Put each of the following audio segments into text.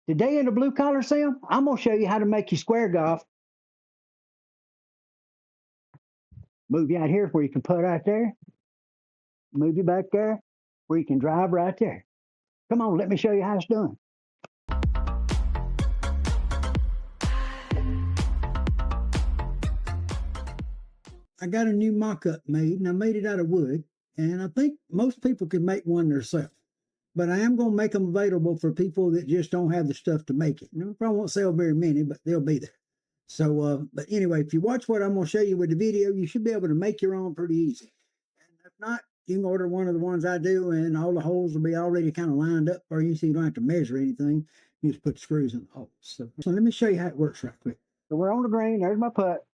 Today in the blue collar sim, I'm going to show you how to make your square golf. Move you out here where you can put right there. Move you back there where you can drive right there. Come on, let me show you how it's done. I got a new mock-up made, and I made it out of wood, and I think most people can make one themselves. But I am going to make them available for people that just don't have the stuff to make it. I probably won't sell very many, but they'll be there. So, but anyway, if you watch what I'm going to show you with the video, you should be able to make your own pretty easy. And if not, you can order one of the ones I do, and all the holes will be already kind of lined up for you, so you don't have to measure anything. You just put the screws in the holes. So let me show you how it works right quick. So we're on the green. There's my putt.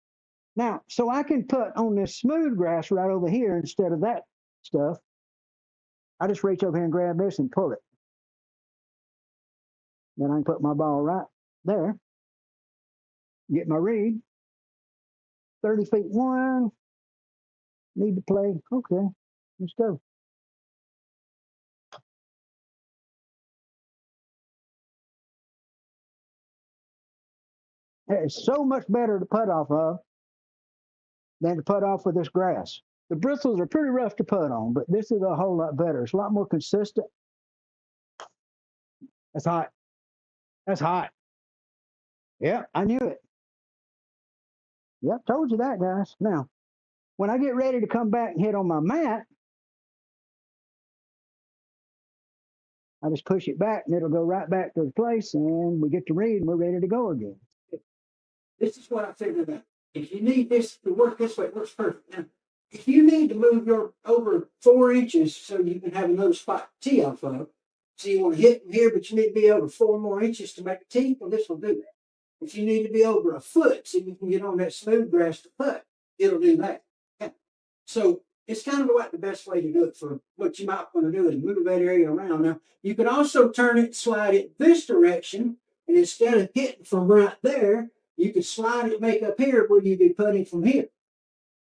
Now, so I can put on this smooth grass right over here instead of that stuff. I just reach over here and grab this and pull it. Then I can put my ball right there. Get my read. 30 feet one. Need to play. Okay, let's go. It's so much better to putt off of than to putt off with this grass. The bristles are pretty rough to putt on, but this is a whole lot better. It's a lot more consistent. That's hot. That's hot. Yep, I knew it. Yep, told you that, guys. Now, when I get ready to come back and hit on my mat, I just push it back and it'll go right back to the place, and we get to read and we're ready to go again. This is what I figured out. If you need this to work this way, it works perfect. Now, if you need to move your over 4 inches so you can have another spot to tee off of, so you want to hit from here, but you need to be over 4 more inches to make a tee, well, this will do that. If you need to be over a foot so you can get on that smooth grass to putt, it'll do that. Yeah. So it's kind of like the best way to do it for what you might want to do is move that area around. Now, you can also turn it, slide it this direction, and instead of hitting from right there, you could slide it, make up here where you'd be putting from here.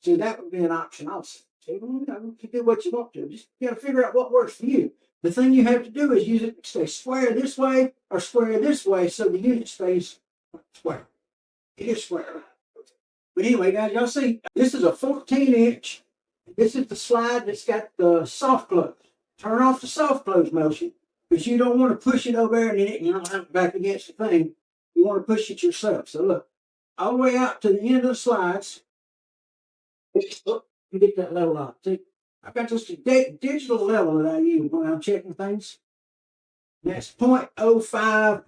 So that would be an option also. So you can do what you want to. Just you got to figure out what works for you. The thing you have to do is use it to stay square this way or square this way so the unit stays square. It is square. But anyway, guys, y'all see, this is a 14-inch. This is the slide that's got the soft close. Turn off the soft close motion because you don't want to push it over there and you don't have it back against the thing. You want to push it yourself. So look, all the way out to the end of the slides. Look, you get that level out. See, I've got this digital level that I use when I'm checking things. That's 0.05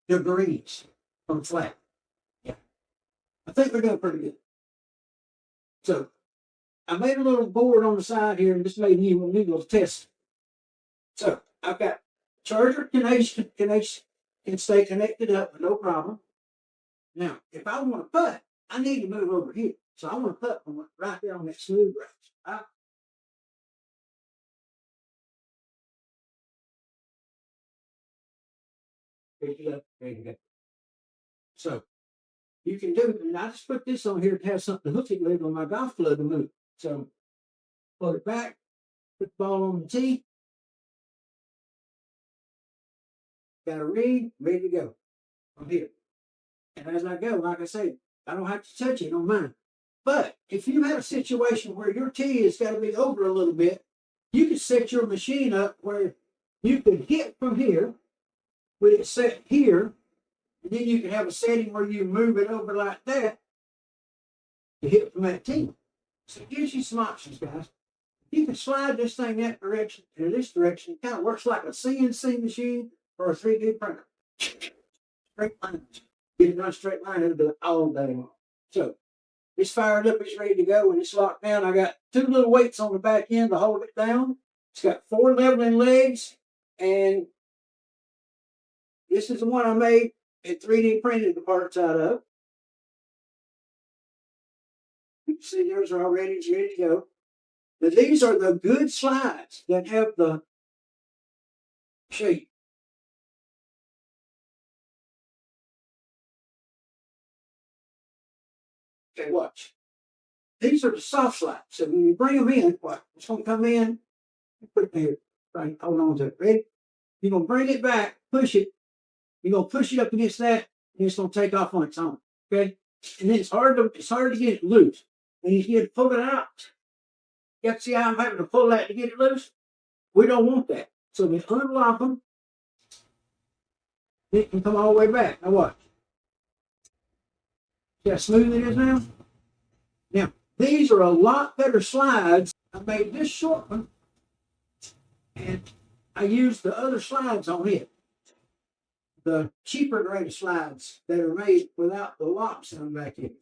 degrees from flat. Yeah. I think we're doing pretty good. So I made a little board on the side here and just made a little test. So I've got charger can stay connected up with no problem. Now, if I want to putt, I need to move over here. So I want to putt right there on that smooth grass. Right? There you go. There you go. So you can do it. And I just put this on here to have something to hook it with on my golf club to move. So pull it back, put the ball on the tee. Got a read, ready to go. I'm here. And as I go, like I say, I don't have to touch it on mine. But if you have a situation where your tee has got to be over a little bit, you can set your machine up where you can hit from here with it set here, and then you can have a setting where you move it over like that to hit from that tee. So it gives you some options, guys. You can slide this thing that direction or this direction. It kind of works like a CNC machine or a 3D printer. Straight lines. Get it on a straight line, it'll do it all day long. So it's fired up, it's ready to go, and it's locked down. I got 2 little weights on the back end to hold it down. It's got 4 leveling legs, and this is the one I made and 3D printed the parts out of. You can see those are already ready to go. But these are the good slides that have the shape. Okay, watch. These are the soft slides. So when you bring them in, what? It's going to come in, put it here. Right, hold on to it. Ready? You're going to bring it back, push it, You're gonna push it up against that, and it's gonna take off on its own. Okay, and then it's hard to get it loose. When you get to pull it out, you have to see how I'm having to pull that to get it loose. We don't want that. So we unlock them. It can come all the way back. Now watch. See how smooth it is now? Now, these are a lot better slides. I made this short one, and I used the other slides on it. The cheaper grade slides that are made without the locks in them back in.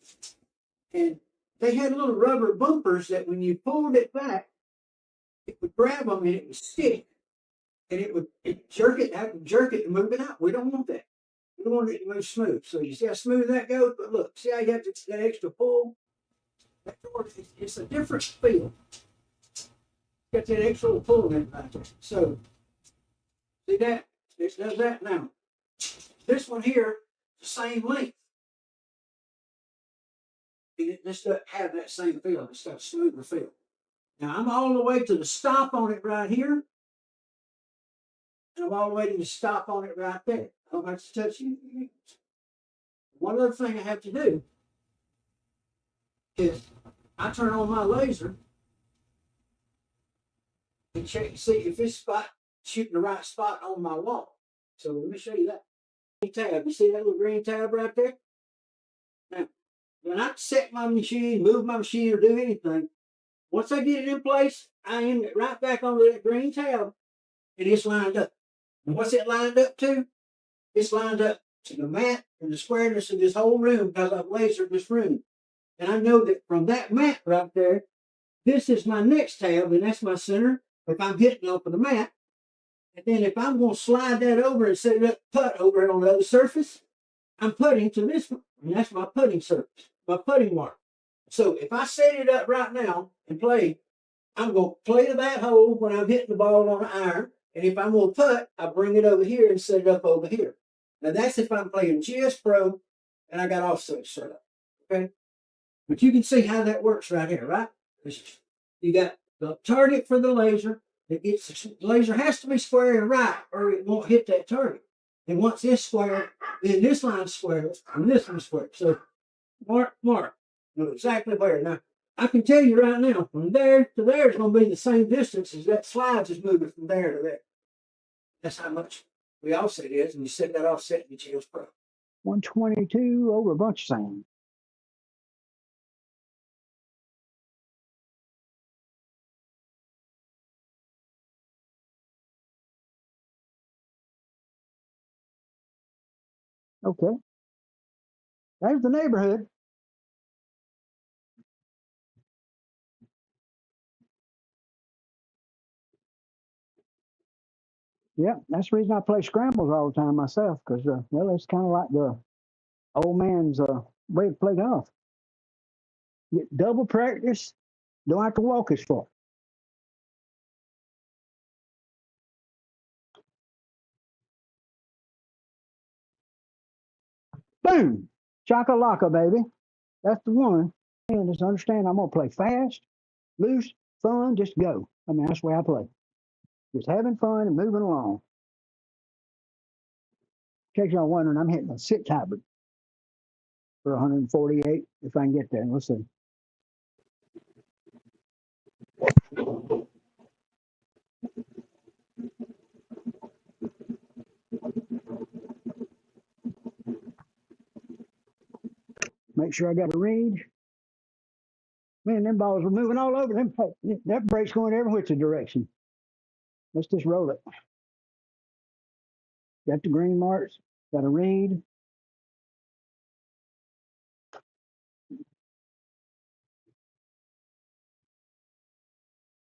And they had little rubber bumpers that when you pulled it back, it would grab them and it would stick. And it would jerk it, have to jerk it and move it out. We don't want that. We want it to move smooth. So you see how smooth that goes? But look, see how you have that extra pull? It's a different feel. Got that extra pull in it right there. So see that? It does that now. This one here, the same length. And it just doesn't have that same feel. It's got a smoother feel. Now I'm all the way to the stop on it right here. And I'm all the way to the stop on it right there. I don't have to touch it. One other thing I have to do is I turn on my laser and check to see if this spot shooting the right spot on my wall. So let me show you that. Tab. You see that little green tab right there? Now, when I set my machine, move my machine, or do anything, once I get it in place, I aim it right back onto that green tab, and it's lined up. And what's it lined up to? It's lined up to the mat and the squareness of this whole room because I've lasered this room. And I know that from that mat right there, this is my next tab, and that's my center. If I'm hitting off of the mat, and then if I'm going to slide that over and set it up, putt over it on the other surface, I'm putting to this one, and that's my putting surface, my putting mark. So if I set it up right now and play, I'm going to play to that hole when I'm hitting the ball on the iron. And if I'm going to putt, I bring it over here and set it up over here. Now that's if I'm playing GSPro and I got offset set up. Okay? But you can see how that works right here, right? You got the target for the laser. The laser has to be square and right, or it won't hit that target. And once it's square, then this line's square and this one's square. So mark, know exactly where. Now I can tell you right now, from there to there is going to be the same distance as that slides is moving from there to there. That's how much the offset is, and you set that offset in your GSPro. 122 over a bunch of sand. Okay. There's the neighborhood. Yeah, that's the reason I play scrambles all the time myself, because, well, it's kind of like the old man's way to play golf. Get double practice, don't have to walk as far. Boom! Chakalaka, baby. That's the one. And just understand I'm going to play fast, loose, fun, just go. I mean, that's the way I play. Just having fun and moving along. In case y'all wondering, I'm hitting a 6 hybrid for 148 if I can get there. Let's see. Make sure I got a read. Man, them balls were moving all over them. That brake's going every which direction. Let's just roll it. Got the green marks. Got a read.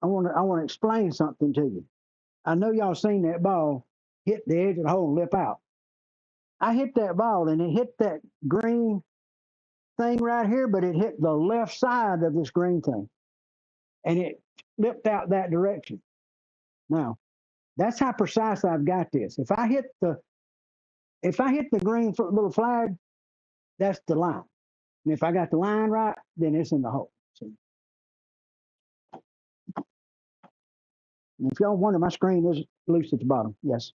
I want to explain something to you. I know y'all seen that ball hit the edge of the hole and lip out. I hit that ball and it hit that green thing right here, but it hit the left side of this green thing, and it lipped out that direction. Now, that's how precise I've got this. If I hit the green little flag, that's the line. And if I got the line right, then it's in the hole. See? And if y'all wonder, my screen is loose at the bottom. Yes,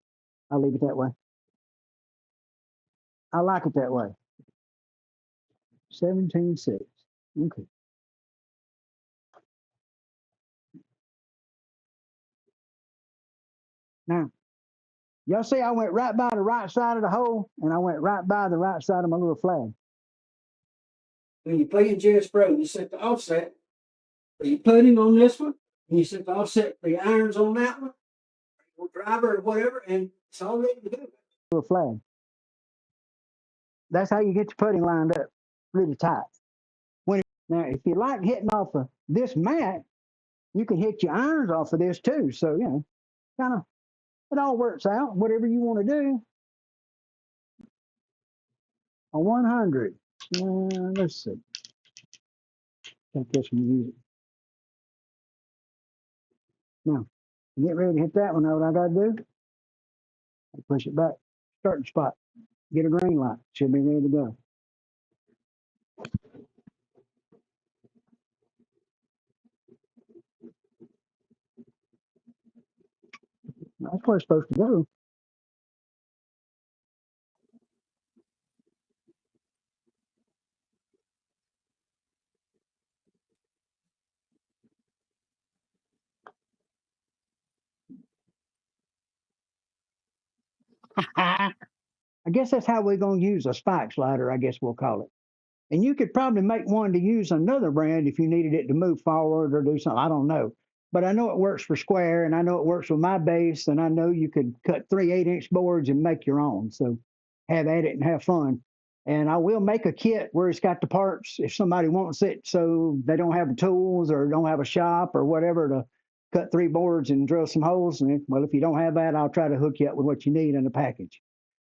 I'll leave it that way. I like it that way. 17.6. Okay. Now, y'all see I went right by the right side of the hole, and I went right by the right side of my little flag. When you play in GSPro, you set the offset for your putting on this one, and you set the offset for your irons on that one, or driver or whatever, and it's all ready to go. Little flag. That's how you get your putting lined up really tight. Now, if you like hitting off of this mat, you can hit your irons off of this too. So, kind of, it all works out, whatever you want to do. A 100. Let's see. Take this and use it. Now, get ready to hit that one. Know what I got to do? I push it back. Starting spot. Get a green light. Should be ready to go. That's where it's supposed to go. I guess that's how we're going to use a spike slider, I guess we'll call it. And you could probably make one to use another brand if you needed it to move forward or do something. I don't know. But I know it works for square, and I know it works with my base, and I know you could cut 3 8-inch boards and make your own. So have at it and have fun. And I will make a kit where it's got the parts if somebody wants it, so they don't have the tools or don't have a shop or whatever to cut 3 boards and drill some holes. And well, if you don't have that, I'll try to hook you up with what you need in the package.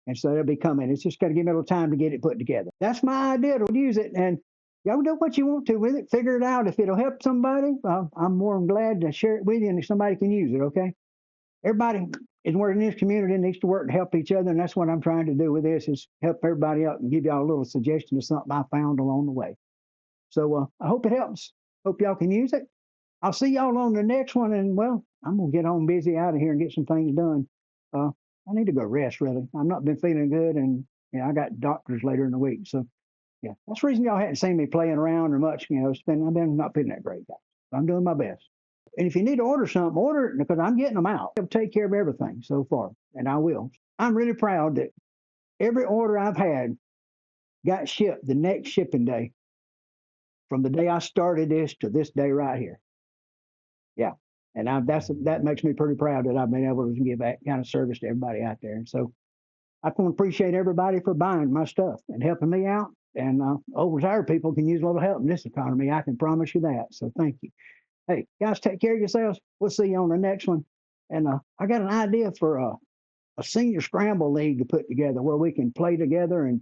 And so they'll be coming. It's just got to give me a little time to get it put together. That's my idea to use it. And y'all do what you want to with it. Figure it out. If it'll help somebody, I'm more than glad to share it with you. And if somebody can use it, okay? Everybody is working in this community and needs to work to help each other. And that's what I'm trying to do with this is help everybody out and give y'all a little suggestion of something I found along the way. So I hope it helps. Hope y'all can use it. I'll see y'all on the next one. And, well, I'm going to get on busy out of here and get some things done. I need to go rest, really. I've not been feeling good, and I got doctors later in the week. So, yeah, that's the reason y'all hadn't seen me playing around or much. I've been not feeling that great, guys. I'm doing my best. And if you need to order something, order it because I'm getting them out. I'll take care of everything so far, and I will. I'm really proud that every order I've had got shipped the next shipping day from the day I started this to this day right here. Yeah. And that makes me pretty proud that I've been able to give that kind of service to everybody out there. And so I want to appreciate everybody for buying my stuff and helping me out. And retired people can use a little help in this economy. I can promise you that. So thank you. Hey, guys, take care of yourselves. We'll see you on the next one. And I got an idea for a senior scramble league to put together where we can play together and,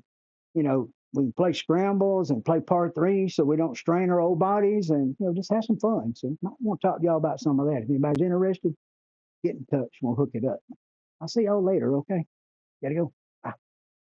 we can play scrambles and play par 3 so we don't strain our old bodies and, just have some fun. So I want to talk to y'all about some of that. If anybody's interested, get in touch. We'll hook it up. I'll see y'all later, okay? Gotta go.